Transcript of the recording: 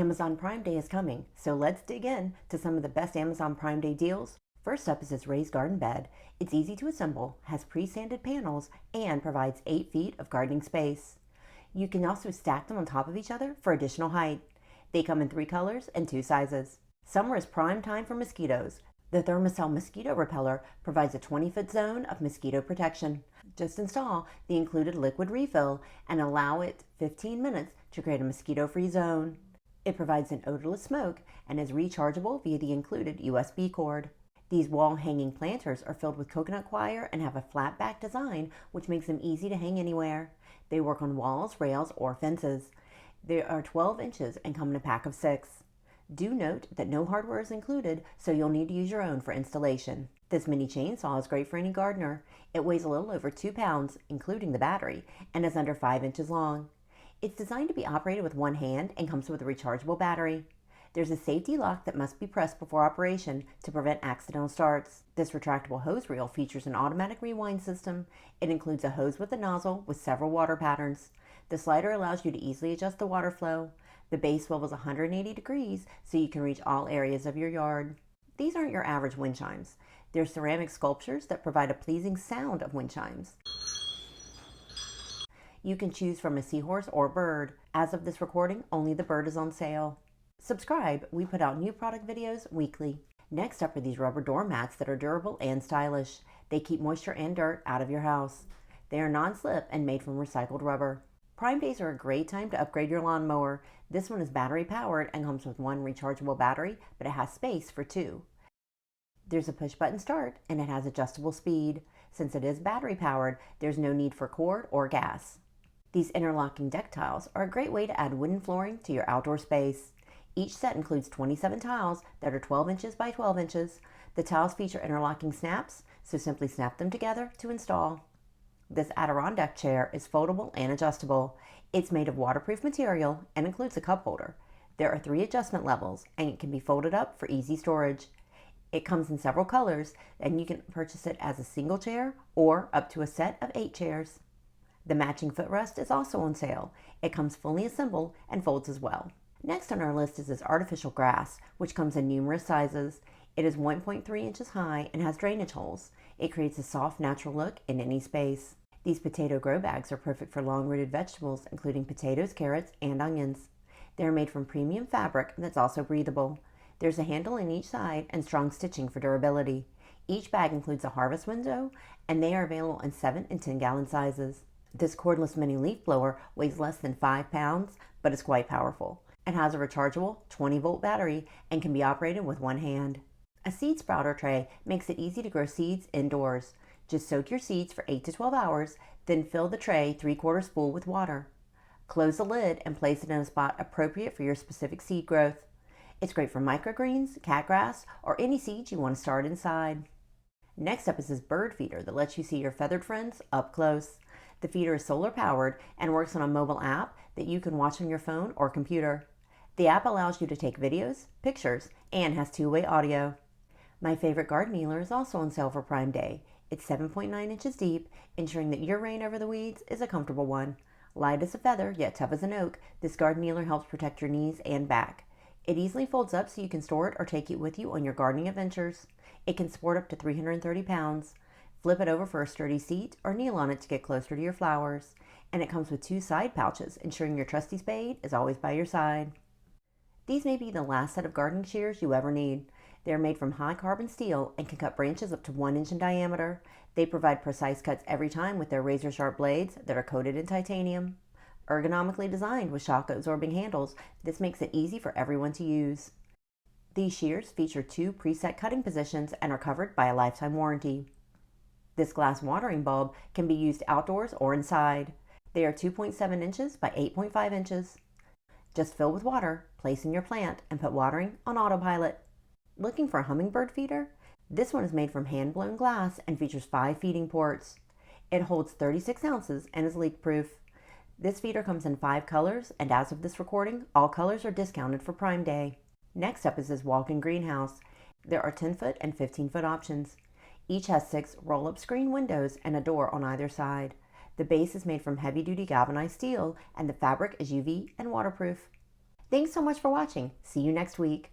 Amazon Prime Day is coming, so let's dig in to some of the best Amazon Prime Day deals. First up is this raised garden bed. It's easy to assemble, has pre-sanded panels, and provides 8 feet of gardening space. You can also stack them on top of each other for additional height. They come in 3 colors and 2 sizes. Summer is prime time for mosquitoes. The Thermacell mosquito repeller provides a 20-foot zone of mosquito protection. Just install the included liquid refill and allow it 15 minutes to create a mosquito-free zone. It provides an odorless smoke and is rechargeable via the included USB cord. These wall-hanging planters are filled with coconut wire and have a flat back design, which makes them easy to hang anywhere. They work on walls, rails, or fences. They are 12 inches and come in a pack of 6. Do note that no hardware is included, so you'll need to use your own for installation. This mini chainsaw is great for any gardener. It weighs a little over 2 pounds, including the battery, and is under 5 inches long. It's designed to be operated with one hand and comes with a rechargeable battery. There's a safety lock that must be pressed before operation to prevent accidental starts. This retractable hose reel features an automatic rewind system. It includes a hose with a nozzle with several water patterns. The slider allows you to easily adjust the water flow. The base swivel is 180 degrees, so you can reach all areas of your yard. These aren't your average wind chimes. They're ceramic sculptures that provide a pleasing sound of wind chimes. You can choose from a seahorse or bird. As of this recording, only the bird is on sale. Subscribe, we put out new product videos weekly. Next up are these rubber doormats that are durable and stylish. They keep moisture and dirt out of your house. They are non-slip and made from recycled rubber. Prime Days are a great time to upgrade your lawnmower. This one is battery powered and comes with 1 rechargeable battery, but it has space for 2. There's a push button start and it has adjustable speed. Since it is battery powered, there's no need for cord or gas. These interlocking deck tiles are a great way to add wooden flooring to your outdoor space. Each set includes 27 tiles that are 12 inches by 12 inches. The tiles feature interlocking snaps, so simply snap them together to install. This Adirondack chair is foldable and adjustable. It's made of waterproof material and includes a cup holder. There are 3 adjustment levels and it can be folded up for easy storage. It comes in several colors and you can purchase it as a single chair or up to a set of 8 chairs. The matching footrest is also on sale. It comes fully assembled and folds as well. Next on our list is this artificial grass, which comes in numerous sizes. It is 1.3 inches high and has drainage holes. It creates a soft, natural look in any space. These potato grow bags are perfect for long-rooted vegetables, including potatoes, carrots, and onions. They are made from premium fabric that's also breathable. There's a handle in each side and strong stitching for durability. Each bag includes a harvest window, and they are available in 7 and 10-gallon sizes. This cordless mini leaf blower weighs less than 5 pounds, but is quite powerful. It has a rechargeable 20-volt battery and can be operated with one hand. A seed sprouter tray makes it easy to grow seeds indoors. Just soak your seeds for 8 to 12 hours, then fill the tray 3/4 full with water. Close the lid and place it in a spot appropriate for your specific seed growth. It's great for microgreens, catgrass, or any seeds you want to start inside. Next up is this bird feeder that lets you see your feathered friends up close. The feeder is solar powered and works on a mobile app that you can watch on your phone or computer. The app allows you to take videos, pictures, and has 2-way audio. My favorite garden kneeler is also on sale for Prime Day. It's 7.9 inches deep, ensuring that your reign over the weeds is a comfortable one. Light as a feather, yet tough as an oak, this garden kneeler helps protect your knees and back. It easily folds up so you can store it or take it with you on your gardening adventures. It can support up to 330 pounds. Flip it over for a sturdy seat or kneel on it to get closer to your flowers. And it comes with 2 side pouches, ensuring your trusty spade is always by your side. These may be the last set of gardening shears you ever need. They are made from high carbon steel and can cut branches up to 1 inch in diameter. They provide precise cuts every time with their razor sharp blades that are coated in titanium. Ergonomically designed with shock absorbing handles, this makes it easy for everyone to use. These shears feature 2 preset cutting positions and are covered by a lifetime warranty. This glass watering bulb can be used outdoors or inside. They are 2.7 inches by 8.5 inches. Just fill with water, place in your plant, and put watering on autopilot. Looking for a hummingbird feeder? This one is made from hand-blown glass and features 5 feeding ports. It holds 36 ounces and is leak-proof. This feeder comes in 5 colors, and as of this recording, all colors are discounted for Prime Day. Next up is this walk-in greenhouse. There are 10-foot and 15-foot options. Each has 6 roll-up screen windows and a door on either side. The base is made from heavy-duty galvanized steel, and the fabric is UV and waterproof. Thanks so much for watching. See you next week.